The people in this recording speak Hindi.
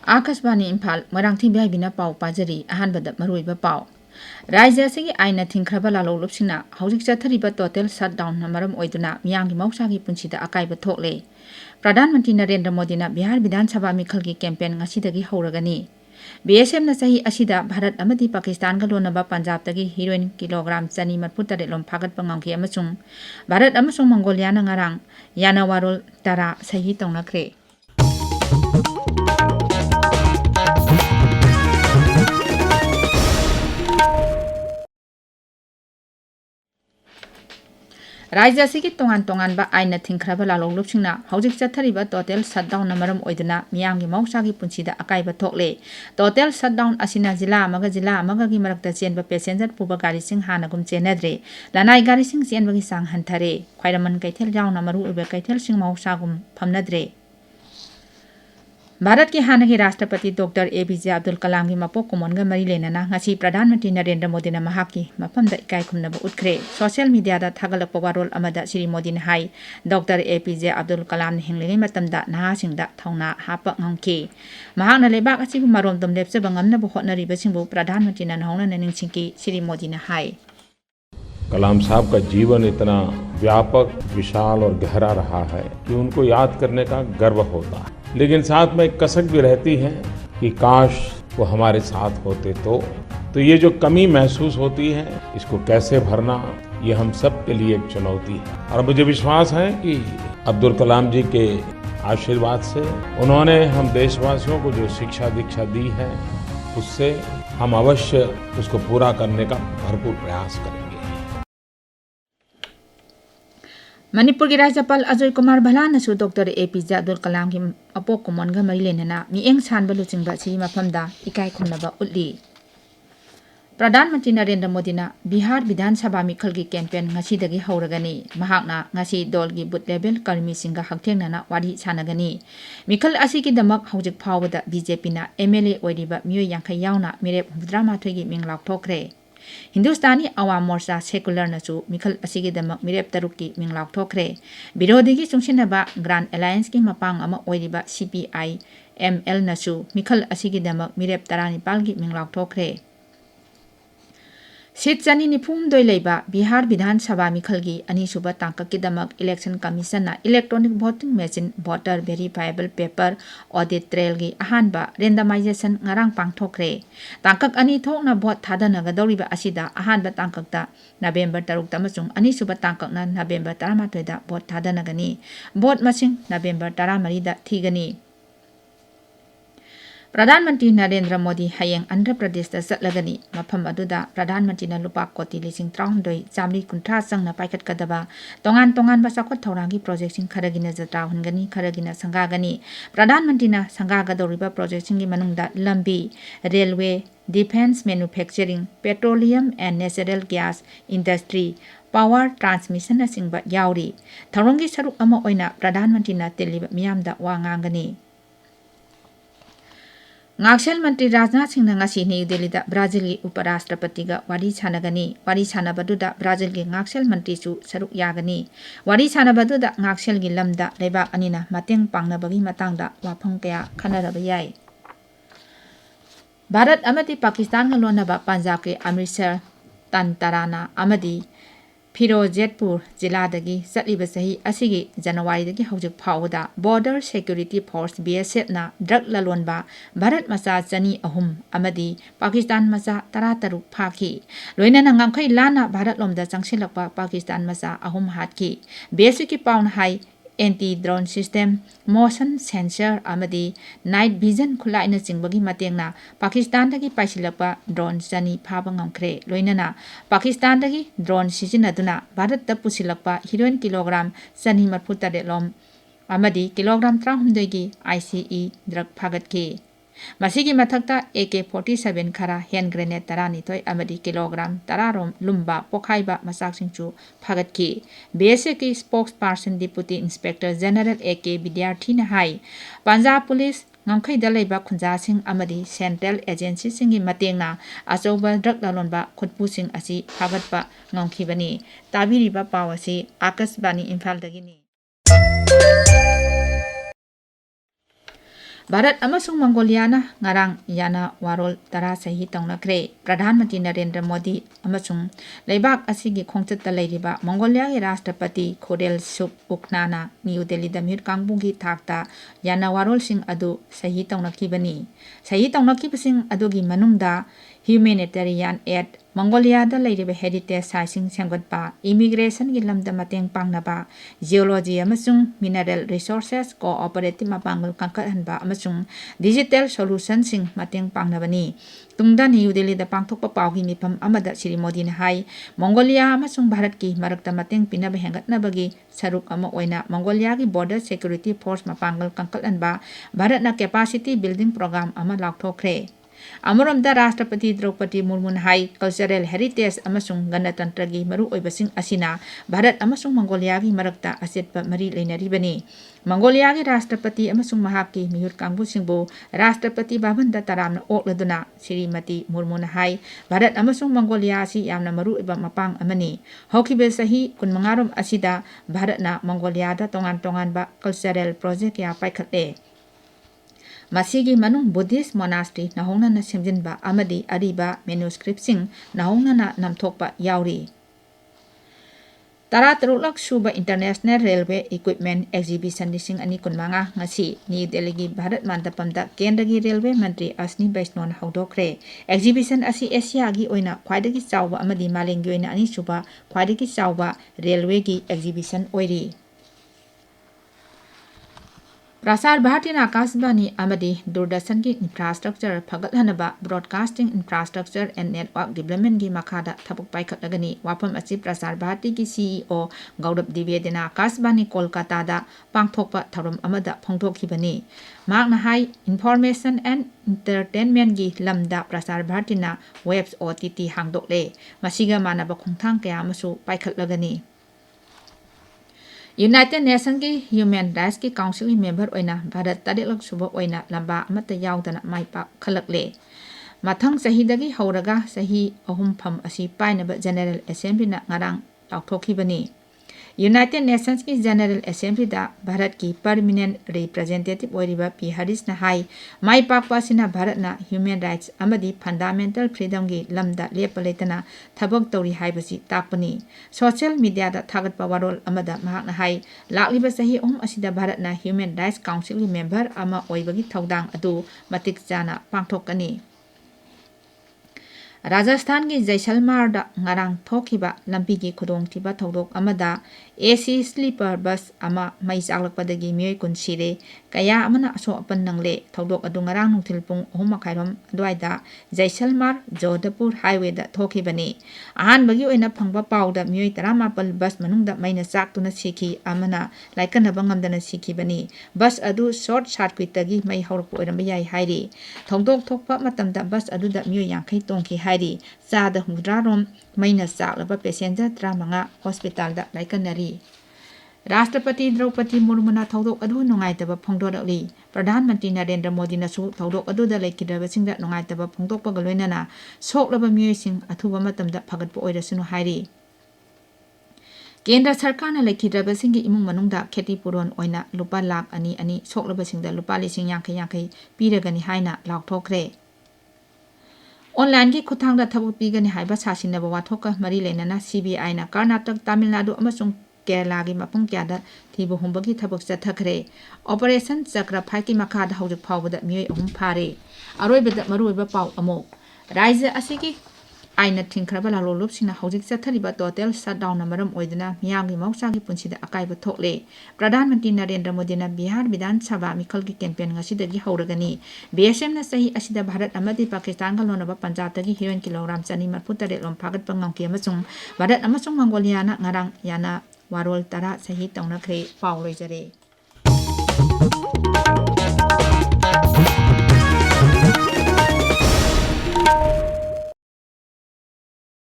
आकाशवाणी इम्फाल मोइरांगथेम इबेहाइबिना पाव पाजरी अहानबद मरुइबा पाव राज्य असिगी आइना थिंख्रबा लालौलुपसिंगना हौजिक चथरिबा टोटल शटडाउन मरम ओइदुना मियांगी मौसागी पुंसिदा अकाइबा थोकले प्रधानमंत्री नरेंद्र मोदीना बिहार विधानसभा मिखलगी campaign ngasiदगी हौरगनी BSF na sahi asida Bharat amadi Pakistan ga lonaba Punjab tagi heroin kilogram chani marputare lom phagat pangangki amasung Bharat amasung Mongolia na ngarang yana warol tara sahi tongnakre राज्य असिगी तोंगान तोंगानबा आइना थिंख्रबा लालौलुपसिंगना हौजिक चथरिबा टोटल शटडाउन मरम ओइदुना मियांगी मौसागी पुंसिदा अकाइबा थोकले टोटल शटडाउन असिना जिला अमगागी मरक्ता चेनबा पैसेंजर पुबा गारीसिंग हानागुम चेनद्रे लानाई गारीसिंग चेनबगी सांग हंथरे ख्वाइरमन कैथेल जाउना मरु उबे कैथेलसिंग मौसागुम फमनद्रे भारत के हानगी राष्ट्रपति डॉक्टर APJ अब्दुल कलाम की मपोक कुमोनगा मरी लेना ngasi प्रधानमंत्री नरेंद्र मोदी ना महाकी मफमदा इकाई खुमनबा उतख्रे सोशल मीडिया दा थागलकपा वारोल अमदा श्री मोदी ने high doctor APJ Abdul Kalam ने हिंगलिंगै मतमदा नहासिंगदा थौना हापा ngangki महाना लेबाक असिबु मरोमदम लेपचबा ngamnaba hotnaribasingbu प्रधानमंत्री ना नहौना निंगसिंकी श्री मोदी ने हाई कलाम साहब का जीवन इतना व्यापक विशाल और गहरा रहा है कि उनको याद करने का गर्व होता है लेकिन साथ में एक कसक भी रहती है कि काश वो हमारे साथ होते तो ये जो कमी महसूस होती है इसको कैसे भरना ये हम सब के लिए एक चुनौती है और मुझे विश्वास है कि अब्दुल कलाम जी के आशीर्वाद से उन्होंने हम देशवासियों को जो शिक्षा दीक्षा दी है उससे हम अवश्य उसको पूरा करने का भरपूर प्रयास करेंगे। मणिपुर की राज्यपाल अजय कुमार भलानसु डॉक्टर APJ अब्दुल कलाम की अपोक कुमोनगा मरी लेना मिएंग सानबा लुचिंगबा सी मफमदा इकाई खुमनबा उल्ली प्रधानमंत्री नरेंद्र मोदी ना बिहार विधानसभा मिखल की कैंपेन ngasiदगी हौरगनी महाकना ngasi दल की बुथ लेवल कर्मी सिंगा हक्थेंगना वारी सानगनी मिखल असी की दमक हौजिक फावदा BJP ना MLA ओइरिबा मियो यांखै यावना मिरेप 13 की मिंग लाउथोखरे हिंदुस्तानी अवाम मोर्चा सेकुलर नचु मिखल असिगी दमक मिरेप तरुक की मिंग लाउथोखरे विरोधी की चुंगसिनबा ग्रांड अलायंस की मपांग अमा ओइरिबा CPI ML नचु मिखल असिगी दमक मिरेप 19 की मिंग लाउथोखरे सीट चनी निफुम दोय लेबा बिहार विधानसभा मिखल की अनीसुबा तांकक की दमक इलेक्शन कमीशन ना electronic voting machine voter verifiable paper audit trail की अहानबा रेंडमाइजेशन ngarang पांगथोखरे तांकक अनी थोकना वोट थादनगदौरिबा असिदा अहानबा तांककता नवेंबर 3 तमसुंग अनीसुबा तांककना नवेंबर 18 दा वोट थादनगनी वोट मसिंग नवेंबर 13 दा थीगनी प्रधानमंत्री नरेंद्र मोदी हयेंग आंध्र प्रदेश चलगनी मफम अदुदा प्रधानमंत्री लुपा कोटी 13 चामरी कुंठा संगना पाइखटकदबा तोंगान तोंगान चाखोट थौरांगी प्रोजेक्टसिंग खरगिना जत्रा हुनगनी खरगिना संगागनी प्रधानमंत्री ना संगागदौरिबा प्रोजेक्टसिंगी मनुंगदा लंबी railway defence manufacturing petroleum and natural gas industry power transmission असिंगबा यावरी थौरंगी सरुक अमा ओइना प्रधानमंत्री ना तेलिबा मियामदा वा nganggani ngakshel मंत्री राजनाथ सिंह ngasi न्यू दिल्ली दा ब्राजील की उपराष्ट्रपति गा वारी छानगनी वारी छानबदुदा ब्राजील के ngakshel मंत्री सु सरुक यागनी वारी छानबदुदा ngakshel की लमदा लेबा अनिना मतेंग पांगनबगी मतंगदा वाफम कया खनरब याय भारत अमदी पाकिस्तान गा लोनबा पंजाब के अमृतसर तंतराना अमदी फिरोजपुर जिलादगी चलिबा सही असिगी जनवरी दगी हौजिक फावदा बॉर्डर सिक्योरिटी फोर्स BSF ना ड्रग ललोनबा भारत मचा चनी अहुम अमदी पाकिस्तान मचा 13 फाखी लोइना ngamkhai लाना भारत लोमदा चंगसिलकपा पाकिस्तान मचा अहुम हातकी BSF की पाउन हाई anti drone system motion sensor अमदी नाइट विजन खुलाइना चिंबगी मतेंगना पाकिस्तान दगी पाइसिलपा ड्रोन चनी फाबा ngamkhre लोइनना पाकिस्तान दगी ड्रोन सिजिनदुना भारत द पुसिलपा हेरोइन किलोग्राम चनी मरफुतरे लोम अमदी किलोग्राम 3 की ICE ड्रग फागतकी मसीगी मथक्ता AK-47 खरा हैंड ग्रेनेड 12 अमदी किलोग्राम 10 रोम लुम्बा पोखाइबा मसाकसिंचु फागतकी BSF की spokesperson deputy inspector general AK विद्यार्थी ने हाई पंजाब पुलिस ngamkhai लेबा खुंजासिंग अमदी सेंट्रल एजेंसी सिंगी मतेंगना अचौबा ड्रग ललोनबा खुदपुसिंग असि फागतपा ngamkhibani ताबिरिबा पावसी Akashvani Imphal दगिनी Bharat अमसुंग मंगोलियाना ngarang yana warol tara sahi taunakre Pradhan Mantri Narendra Modi अमसुंग लेबाक असिगी खोंगचत लेरिबा मंगोलिया के राष्ट्रपति खोरेल सुक उकनाना न्यू दिल्ली द म्यूट कांगबुगी थाकता याना वारोल सिंह अदु सही तौनकीबनी सही तौनकीबसिंग अदुगी मनुंगदा humanitarian aid मंगोलिया द लेरिबा हेरिटेज साइसिंग सेंगतपा इमिग्रेशन की लमदा मतेंग पांगनबा जियोलॉजी अमसुंग मिनरल रिसोर्सेस कोऑपरेटिव मापांगल कांकहनबा अमसुंग डिजिटल सॉल्यूशन सिंग मतेंग पांगनबनी तुंगदा न्यू दिल्ली द पांगथोकपा पावगी मिफम अमदा श्री मोदी ने हाई मंगोलिया अमसुंग भारत की मरकता मतेंग पिनब हेंगतनबगी सरुक अमा ओइना मंगोलिया की बॉर्डर सिक्योरिटी फोर्स मापांगल कांकहनबा भारतना कैपेसिटी बिल्डिंग प्रोग्राम अमा लाउथोखरे अमरोमदा राष्ट्रपति द्रौपदी मुर्मू हाई कल्चरल हेरिटेज अमसुंग गणतंत्र की मरु ओइबसिंग असिना भारत अमसुंग मंगोलिया की मरकता असेटपा मरी लेनरिबनी मंगोलिया के राष्ट्रपति अमसुंग महाकी मिहुर कांगबुसिंगबो राष्ट्रपति बाबंदा तरामना ओकलदुना श्रीमती मुर्मू हाई भारत अमसुंग मंगोलिया असि यामना मरु ओइबा मपांग अमनी हौखिबे सही 15रोम असिदा भारतना मंगोलिया दा तोंगान तोंगानबा कल्चरल प्रोजेक्ट या पाइखतले मसीगी मनुंग बुद्धिस्ट मोनास्ट्री नहोंगना सेमजिनबा अमदी अरिबा मैन्युस्क्रिप्टसिंग नहोंगना नमथोकपा यावरी तरुलक सूबा इंटरनेशनल रेलवे इक्विपमेंट एग्जीबिशन लिसिंग अनि कुनमांगा ngasi न्यू दिल्ली की भारत मंडपमदा केंद्र की रेलवे मंत्री अश्विनी वैष्णोन हौदोखरे एग्जीबिशन असि एशिया की ओइना ख्वाइदगी चावबा अमदी मालेंगी ओइना अनि सूबा ख्वाइदगी चावबा रेलवे की एग्जीबिशन ओइरी प्रसार भारती आकाशवाणी अमदी दूरदर्शन की इंफ्रास्ट्रक्चर फगतहनबा broadcasting infrastructure and network development की मखादा थबक पाइखतलगनी वाफम असि प्रसार भारती की सीईओ गौरव द्विवेदीना आकाशवाणी कोलकाता दा पांगथोकपा थरम अमदा फोंगथोखिबनी मागना हाई इंफॉर्मेशन एंड इंटरटेनमेंट की लमदा प्रसार भारतीना वेब्स ओटीटी हांगदोकले मसिगा मानबा खोंथांग कया अमसु पाइखतलगनी यूनाइटेड नेशन की ह्यूमन राइट्स की काउंसिल की मेंबर ओइना भारत तरेलक सुबह ओइना लंबा अमता यावदना माइपा खलकले मथंग सहीदगी हौरगा सही अहुम फम असि पाइनबा जनरल असेंबलीना ngarang लाउथोखिबनी यूनाइटेड नेशंस की जनरल असेंबली दा भारत की परमानेंट रिप्रेजेंटेटिव ओइरिबा पी हरिस ना हाई माई पाकपासिना भारतना ह्यूमन राइट्स अमदी फंडामेंटल फ्रीडम की लमदा लेपलेतना थबक तौरी हाइबसी ताकपनी सोशल मीडिया दा थागतपा वारोल अमदा महाकना हाई लाक्लिबा सही ओम असिदा भारतना ह्यूमन राइट्स काउंसिल की मेंबर अमा ओइबगी थौदांग अदु मतिक चाना पांगथोकनी राजस्थान की जैसलमेर ngarang थोखिबा लंबी की खुदोंथिबा थौदोक अमदा एसी स्लीपर बस अमा मई चागलकपदगी मियोय कुनसिरे कया अमना असो अपन नंगले थौदोक अदु ngarang नुंथिल पुंग 3:30 अदवाइदा जैसलमेर जोधपुर हाईवे दा थोखिबनी अहानबगी ओइना फंगबा पाउदा मियोय 19 बस मनुंगदा मैना चाकतुना सिखी अमना लाइकनबा ngamdana सिखिबनी बस अदु शॉर्ट सर्किटगी मई हौरक ओइरम याई हाइरी थौदोक थोकपा मतमदा बस अदुदा मियोय 50 तोंखि हाइरी चादा 100 रोम मैना चाकलबा पैसेंजर 35 हॉस्पिटल दा लाइकनरी राष्ट्रपति द्रौपदी मुर्मुना थौदोक अदु नुंगाइतबा फोंदोरकली प्रधानमंत्री नरेंद्र मोदी नसु थौदोक अदुदा लेकिदबसिंगदा नुंगाइतबा फोंदोकपगा लोइनना सोकलबा मियोयसिंग अथुबा मतमदा फगतपा ओइरसुनु हाइरी केंद्र सरकार ने लेखिद्रबसिंगी इमुंग मनुंगदा खेती पुरोन ओइना लुपा लाख अनि अनि सोकलबसिंगदा लुपा लिसिंग 50 पीरगनी हाइना लाउथोखरे ऑनलाइन की खुथांगदा थबक पीगनी हाइबा सासिनबा वाथोका मरी लेनना सीबीआई ना कर्नाटक तमिलनाडु अमसुंग केरला की मफम क्यादा थीबु हुंबगी थबक चथखरे ऑपरेशन चक्र फाइ की मखादा हौजक फावबदा मियोय अहुम फारे अरोइबदा मरुइबा पाउ अमो राज्य असिगी आइना थिंखरबा लालोलुपसिना हौजिक चथरिबा टोटल शटडाउन मरम ओइदना मियामगी मौसागी पुंसिदा अकाइबा थोकले प्रधानमंत्री नरेंद्र मोदी ना बिहार विधानसभा मिखल की कैंपेन ngasiदगी हौरगनी बीएसएम ना सही असिदा भारत अमदी पाकिस्तान का लोनबा पंजाबदगी हिरोइन किलोग्राम 238 लोम फागत पंगंकी अमसुंग भारत अमसुंग मंगोलिया ना ngarang yana warol tara सही तौनखरे पाउ लोइजरे।